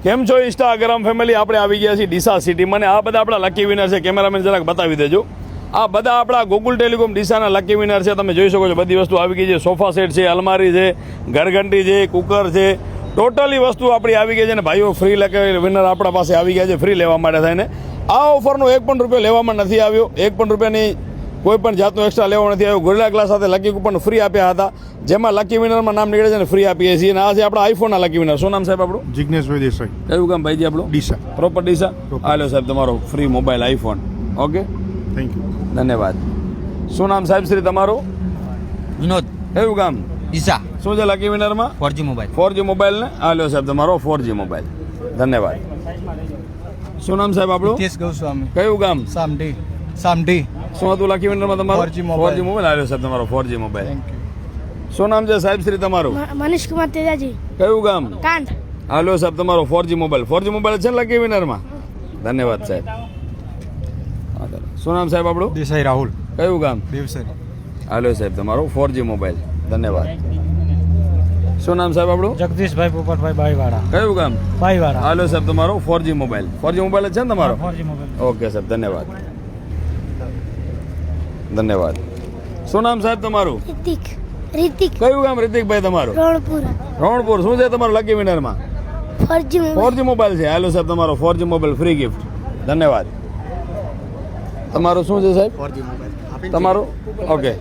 કેમ છો Instagram family? આપણે આવી ગયા છીએ ડીસા સિટીમાં. આ બધા આપણા લકી વિનર છે. કેમેરામેન જરાક બતાવી દેજો. આ બધા આપણા ગોકુલ ટેલિકોમ ડીસાના લકી વિનર છે. તમે જોઈ શકો છો બધી વસ્તુ આવી ગઈ છે. સોફા સેટ છે, અલમારી છે, ઘરઘંટી છે, કુકર છે, ટોટલી વસ્તુ આપણી આવી ગઈ છે. અને ભાઈઓ ફ્રી લકી વિનર આપણા પાસે આવી ગયા છે ફ્રી લેવા માટે થઈને. આ ઓફરનો 1 પણ રૂપિયો લેવામાં નથી આવ્યો. 1 પણ રૂપિયાની કોઈ પણ જાતનો એક્સ્ટ્રા લેવો નથી આવ્યો. ગોરિલા ગ્લાસ સાથે લકી કૂપન ફ્રી આપ્યા હતા, જેમાં લકી વિનરમાં નામ નીકળે છે ને ફ્રી આપીએ છીએ. અને આ છે આપણા આઈફોનના લકી વિનર. શું નામ સાહેબ આપણું? જિગ્નેશભાઈ દેસાઈ. કયું કામ ભાઈજી આપણું? ડીસા. પ્રોપર ડીસા. હાલો સાહેબ, તમારો free mobile iPhone. Okay, thank you, ધન્યવાદ. શું નામ સાહેબ શ્રી તમારું? વિનોદ. કયું કામ? ડીસા. શું છે lucky વિનરમાં? 4G mobile. 4G mobile ને હાલો સાહેબ, તમારો 4G મોબાઈલ. ધન્યવાદ. શું નામ સાહેબ આપણું? નિતેશ ગોસ્વામી. કયું કામ? સામડી. સામડી. શું હતું લકી વિનરમાં તમારું? 4G mobile. 4G mobile. હાલો સાહેબ, તમારો 4G મોબાઈલ. શું નામ છે સાહેબ શ્રી તમારું? મનીષ કુમાર તેજાજી. કયું કામ? કાંત. હાલો સાહેબ, તમારો 4G મોબાઈલ. 4G મોબાઈલ છે ને લકી વિનરમાં? ધન્યવાદ સાહેબ. શું નામ સાહેબ આપણું? દેસાઈ રાહુલ. કયું કામ? દેવસરી. હાલો સાહેબ, તમારો 4G મોબાઈલ. ધન્યવાદ. શું નામ સાહેબ આપણું? જગદીશભાઈ પોપટભાઈ બાઈવાડા. કયું કામ? બાઈવાડા. હાલો સાહેબ, તમારો 4G મોબાઈલ. 4G મોબાઈલ જ છે ને તમારો? 4G mobile. ઓકે સાહેબ, ધન્યવાદ. ધન્યવાદ. શું નામ સાહેબ તમારું? રિતિક. કયું કામ રિતિકભાઈ તમારું? રણપુર. રણપુર. શું છે તમારું લકી વિનરમાં? 4G મોબાઈલ છે. હાલો સાહેબ, તમારો 4G મોબાઈલ ફ્રી ગિફ્ટ. ધન્યવાદ. તમારું શું છે સાહેબ? 4G mobile. તમારું? ઓકે.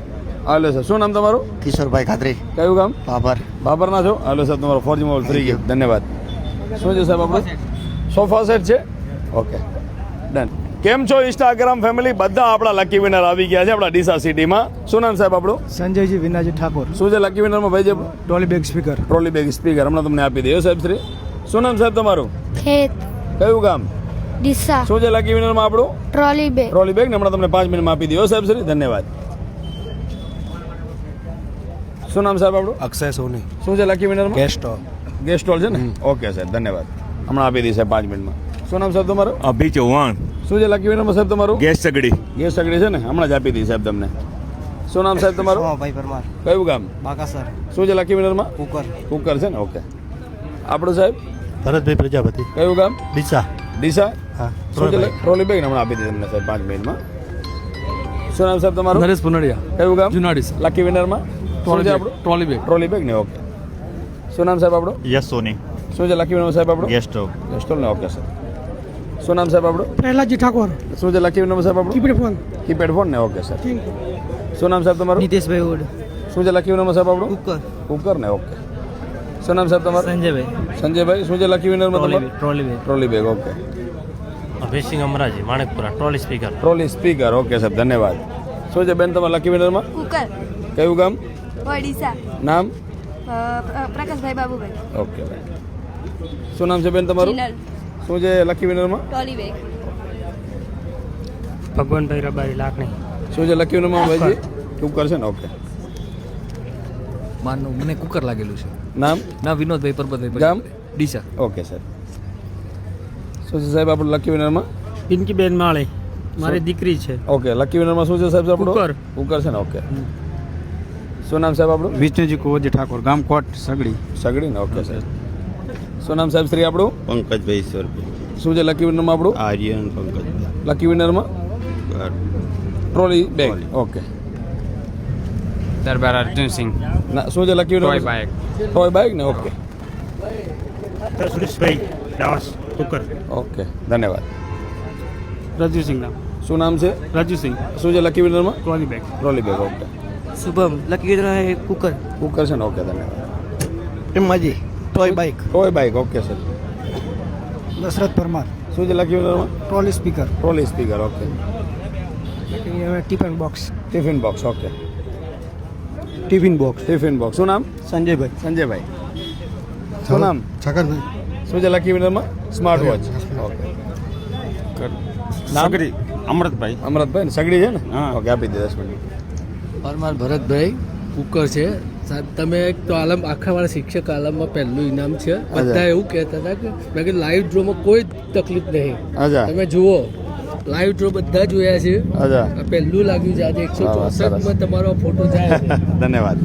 હાલો સાહેબ, શું નામ તમારું? કિશોરભાઈ ખાતરી. કયું કામ? બાબર. બાબરના છો? હાલો સાહેબ, તમારો 4G મોબાઈલ ફ્રી ગિફ્ટ. ધન્યવાદ. શું છે સાહેબ આપણું? સોફા સેટ છે. Okay, done. કેમ છો ઇન્સ્ટાગ્રામ ફેમિલી? બધા આપણા લકી વિનર આવી ગયા છે આપણા ડીસા સિટીમાં. શું નામ સાહેબ આપણું? સંજયજી વિનાજી ઠાકોર. શું છે લકી વિનરમાં ભાઈ? Trolley bag speaker. Trolley bag speaker હમણાં તમને આપી દઈએ સાહેબ શ્રી. શું નામ સાહેબ તમારું? ખેત. કયું કામ? ડીસા. શું છે લકી વિનરમાં આપણું? Trolley bag. ટ્રોલી બેગ ને હમણાં તમને 5 મિનિટમાં આપી દઈએ સાહેબ શ્રી. ધન્યવાદ. શું નામ સાહેબ આપણું? અક્ષય સોની. શું છે લકી વિનરમાં? ગેસ્ટો. ગેસ સ્ટોલ છે ને? ઓકે સાહેબ, ધન્યવાદ. હમણાં આપી દઈએ સાહેબ 5 મિનિટમાં. શું નામ સાહેબ તમારું? અભી ચૌહાણ. શું છે લકી વિનરમાં સાહેબ તમારું? ગેસ સગડી. ગેસ સગડી છે ને? હમણાં જ આપી દઈએ સાહેબ તમને. શું નામ સાહેબ તમારું? ભાઈ પરમાર. કયું કામ? બાકાસર. શું છે લકી વિનરમાં? કુકર. કુકર છે ને? ઓકે. આપણું સાહેબ? ભરતભાઈ પ્રજાપતિ. કયું કામ? ડીસા. ડીસા. હા. શું છે ટ્રોલી બેગ ને હમણાં આપી દઈએ તમને સાહેબ 5 મિનિટમાં. શું નામ સાહેબ તમારું? નરેશ પુનડિયા. કયું કામ? જુનાડીસ. લકી વિનરમાં શું છે આપણું? Trolley bag. ટ્રોલી બેગ ને? ઓકે. શું નામ સાહેબ આપણું? યસ સોની. શું છે લકી વિનર સાહેબ આપણું? Gas stove. ગેસ સ્ટોલ ને? Okay sir. શું નામ સાહેબ આપણું? પ્રહલાદજી ઠાકોર. શું છે લકી વિનર સાહેબ આપણું? Keypad phone. કીપેડ ફોન ને? Okay sir. શું નામ સાહેબ તમારું? નિતેશભાઈ ઓડ. શું છે લકી વિનરમાં સાહેબ આપણું? કુકર. કુકર ને? ઓકે. શું નામ સાહેબ તમારું? સંજયભાઈ. સંજયભાઈ. શું છે લકી વિનરમાં તમારું? Trolley bag. Trolley bag. Okay. Abhising Amraji Manekpura trolley speaker. Trolley speaker. Okay સાહેબ, ધન્યવાદ. શું છે બેન તમારા લકી વિનરમાં? કુકર. કયું કામ? ઓડિશા. નામ? પ્રકાશભાઈ બાબુભાઈ. ઓકે. શું નામ છે બેન તમારું? શું છે લકી વિનરમાં? Trolley bag. ભગવાનભાઈ રબારી લાકણી. શું છે લકી વિનરમાં ભાઈજી? કુકર છે ને? ઓકે. માનનું મને કુકર લાગેલું છે. નામ? ના વિનોદભાઈ પરબતભાઈ. ગામ? ડીસા. Okay sir. શું છે સાહેબ આપણું લકી વિનરમાં? પિંકીબેન માળી. મારી દીકરી છે. ઓકે. લકી વિનરમાં શું છે સાહેબ આપણું? કુકર. કુકર છે ને? ઓકે. શું નામ સાહેબ આપણું? વિષ્ણુજી કુંવરજી ઠાકોર. ગામ કોટ સગડી. સગડી ને? Okay sir. શું નામ સાહેબ શ્રી આપણું? પંકજભાઈ ઈશ્વરભાઈ. શું છે લકી વિનરમાં આપણું? આર્યન પંકજભાઈ. લકી વિનરમાં trolley bag. Okay. Darbar Arjunsinh. ના, શું છે lucky winner? Toy bike. Toy bike ને? Okay. Sureshbhai Das. Cooker. Okay, ધન્યવાદ. રજુસિંહ નામ. શું નામ છે? રજુસિંહ. શું છે લકી વિનરમાં? Trolley bag. Trolley bag. Okay. Shubham. Lucky cooker. Cooker છે ને? ઓકે, ધન્યવાદ. Timaji. Toy bike. Toy bike. Okay sir. Dashrath Parmar. શું છે લકી વિનરમાં? Trolley speaker. Trolley speaker. Okay. Tiffin box. Tiffin box. Okay. Tiffin box. Tiffin box. શું નામ? સંજયભાઈ. સંજયભાઈ. શું નામ? છગનભાઈ. શું છે લકી વિનરમાં? Smart watch. ઓકે. નામ? સગડી. અમૃતભાઈ. અમરતભાઈ ને? સગડી છે ને? હા. ઓકે, આપી દે 10 મિનિટ. પરમાર ભરતભાઈ. કુકર છે. સાહેબ તમે એક તો આલમ આખા વાળા શિક્ષક આલમમાં પહેલું ઇનામ છે. બધા એવું કહેતા હતા કે મેં કીધું લાઈવ ડ્રોમાં કોઈ તકલીફ નહીં. અચ્છા. તમે જુઓ લાઈવ ડ્રો બધા જોયા છે. અચ્છા. આ પહેલું લાગ્યું છે આજે 164 માં તમારો ફોટો જાય છે. ધન્યવાદ.